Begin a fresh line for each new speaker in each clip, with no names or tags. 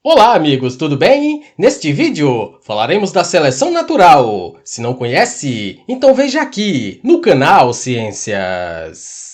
Olá amigos, tudo bem? Neste vídeo falaremos da seleção natural. Se não conhece, então veja aqui no canal Ciências.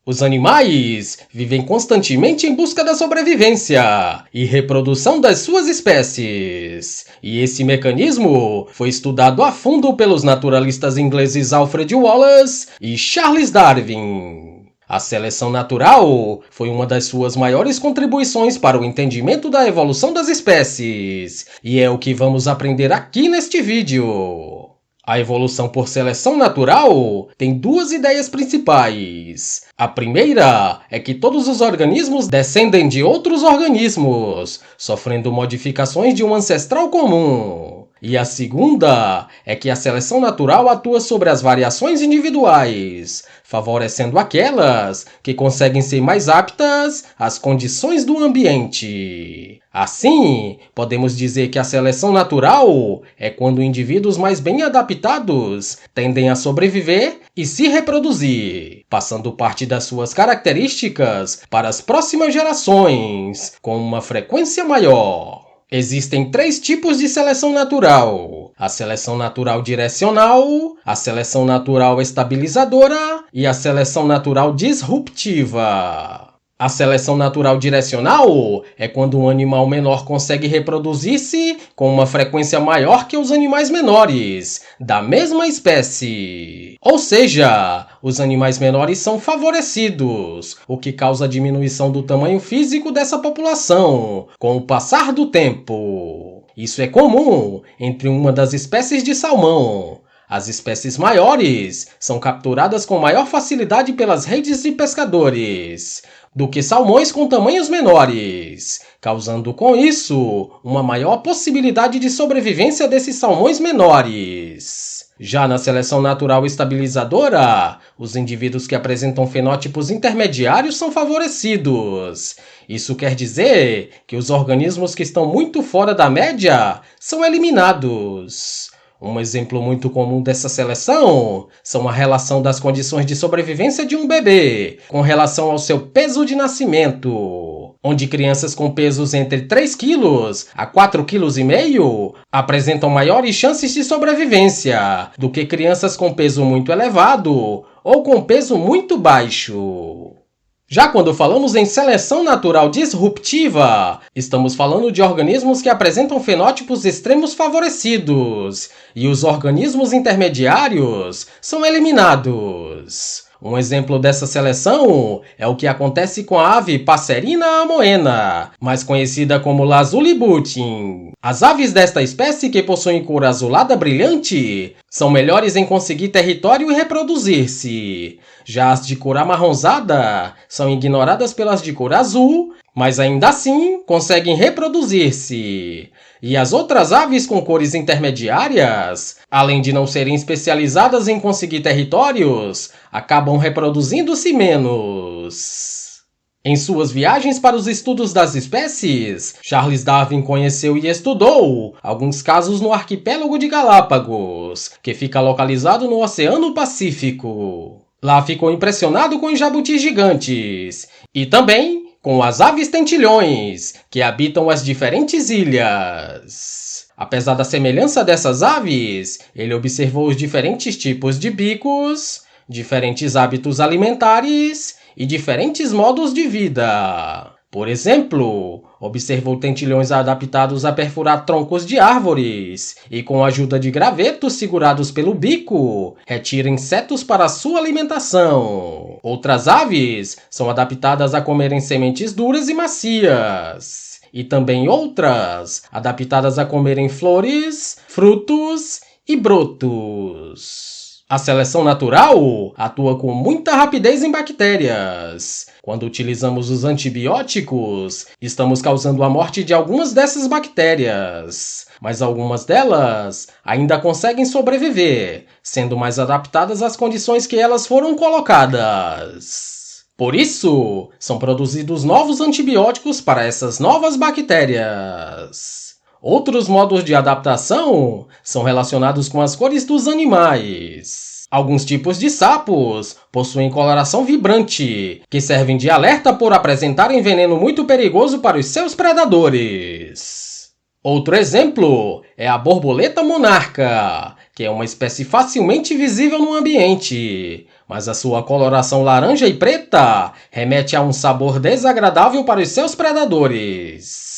Os animais vivem constantemente em busca da sobrevivência e reprodução das suas espécies. E esse mecanismo foi estudado a fundo pelos naturalistas ingleses Alfred Wallace e Charles Darwin. A seleção natural foi uma das suas maiores contribuições para o entendimento da evolução das espécies, e é o que vamos aprender aqui neste vídeo. A evolução por seleção natural tem duas ideias principais. A primeira é que todos os organismos descendem de outros organismos, sofrendo modificações de um ancestral comum. E a segunda é que a seleção natural atua sobre as variações individuais, favorecendo aquelas que conseguem ser mais aptas às condições do ambiente. Assim, podemos dizer que a seleção natural é quando indivíduos mais bem adaptados tendem a sobreviver e se reproduzir, passando parte das suas características para as próximas gerações, com uma frequência maior. Existem três tipos de seleção natural: a seleção natural direcional, a seleção natural estabilizadora e a seleção natural disruptiva. A seleção natural direcional é quando um animal menor consegue reproduzir-se com uma frequência maior que os animais menores, da mesma espécie. Ou seja, os animais menores são favorecidos, o que causa a diminuição do tamanho físico dessa população, com o passar do tempo. Isso é comum entre uma das espécies de salmão. As espécies maiores são capturadas com maior facilidade pelas redes de pescadores do que salmões com tamanhos menores, causando com isso uma maior possibilidade de sobrevivência desses salmões menores. Já na seleção natural estabilizadora, os indivíduos que apresentam fenótipos intermediários são favorecidos. Isso quer dizer que os organismos que estão muito fora da média são eliminados. Um exemplo muito comum dessa seleção são a relação das condições de sobrevivência de um bebê com relação ao seu peso de nascimento, onde crianças com pesos entre 3 kg a 4,5 kg apresentam maiores chances de sobrevivência do que crianças com peso muito elevado ou com peso muito baixo. Já quando falamos em seleção natural disruptiva, estamos falando de organismos que apresentam fenótipos extremos favorecidos, e os organismos intermediários são eliminados. Um exemplo dessa seleção é o que acontece com a ave Passerina amoena, mais conhecida como Lazuli butin. As aves desta espécie, que possuem cor azulada brilhante, são melhores em conseguir território e reproduzir-se. Já as de cor amarronzada são ignoradas pelas de cor azul, mas ainda assim conseguem reproduzir-se. E as outras aves com cores intermediárias, além de não serem especializadas em conseguir territórios, acabam reproduzindo-se menos. Em suas viagens para os estudos das espécies, Charles Darwin conheceu e estudou alguns casos no arquipélago de Galápagos, que fica localizado no Oceano Pacífico. Lá ficou impressionado com os jabutis gigantes e também com as aves tentilhões, que habitam as diferentes ilhas. Apesar da semelhança dessas aves, ele observou os diferentes tipos de bicos, diferentes hábitos alimentares e diferentes modos de vida. Por exemplo, observou tentilhões adaptados a perfurar troncos de árvores e, com a ajuda de gravetos segurados pelo bico, retira insetos para sua alimentação. Outras aves são adaptadas a comerem sementes duras e macias. E também outras adaptadas a comerem flores, frutos e brotos. A seleção natural atua com muita rapidez em bactérias. Quando utilizamos os antibióticos, estamos causando a morte de algumas dessas bactérias. Mas algumas delas ainda conseguem sobreviver, sendo mais adaptadas às condições que elas foram colocadas. Por isso, são produzidos novos antibióticos para essas novas bactérias. Outros modos de adaptação são relacionados com as cores dos animais. Alguns tipos de sapos possuem coloração vibrante, que servem de alerta por apresentarem veneno muito perigoso para os seus predadores. Outro exemplo é a borboleta monarca, que é uma espécie facilmente visível no ambiente, mas a sua coloração laranja e preta remete a um sabor desagradável para os seus predadores.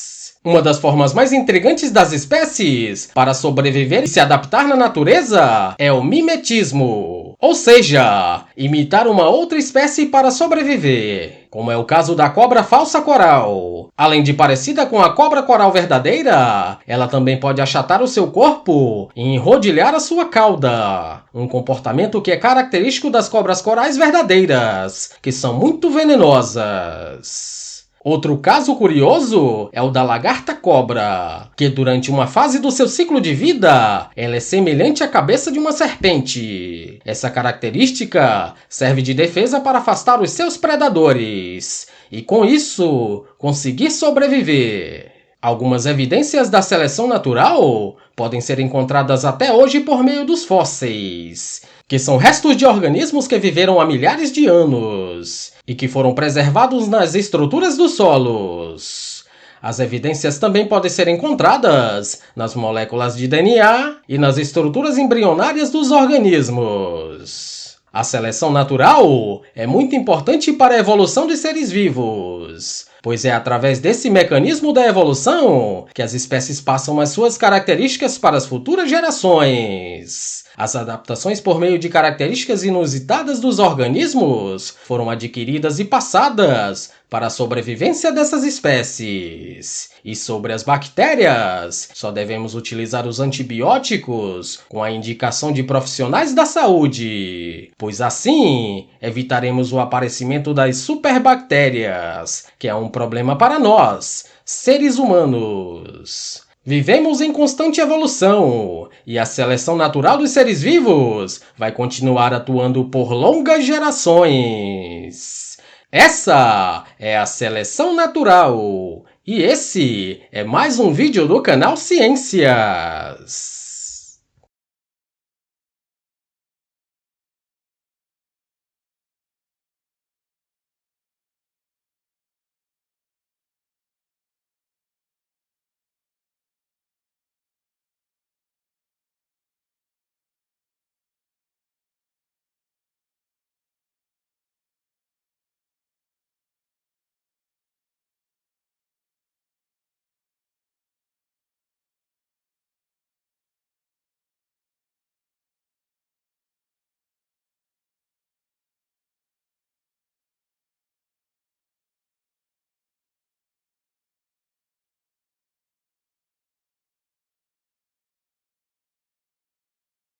Uma das formas mais intrigantes das espécies para sobreviver e se adaptar na natureza é o mimetismo, ou seja, imitar uma outra espécie para sobreviver, como é o caso da cobra falsa coral. Além de parecida com a cobra coral verdadeira, ela também pode achatar o seu corpo e enrodilhar a sua cauda, um comportamento que é característico das cobras corais verdadeiras, que são muito venenosas. Outro caso curioso é o da lagarta-cobra, que durante uma fase do seu ciclo de vida, ela é semelhante à cabeça de uma serpente. Essa característica serve de defesa para afastar os seus predadores e, com isso, conseguir sobreviver. Algumas evidências da seleção natural podem ser encontradas até hoje por meio dos fósseis, que são restos de organismos que viveram há milhares de anos e que foram preservados nas estruturas dos solos. As evidências também podem ser encontradas nas moléculas de DNA e nas estruturas embrionárias dos organismos. A seleção natural é muito importante para a evolução de seres vivos, pois é através desse mecanismo da evolução que as espécies passam as suas características para as futuras gerações. As adaptações por meio de características inusitadas dos organismos foram adquiridas e passadas para a sobrevivência dessas espécies. E sobre as bactérias, só devemos utilizar os antibióticos com a indicação de profissionais da saúde, pois assim evitaremos o aparecimento das superbactérias, que é um problema para nós, seres humanos. Vivemos em constante evolução, e a seleção natural dos seres vivos vai continuar atuando por longas gerações. Essa é a seleção natural, e esse é mais um vídeo do canal Ciências.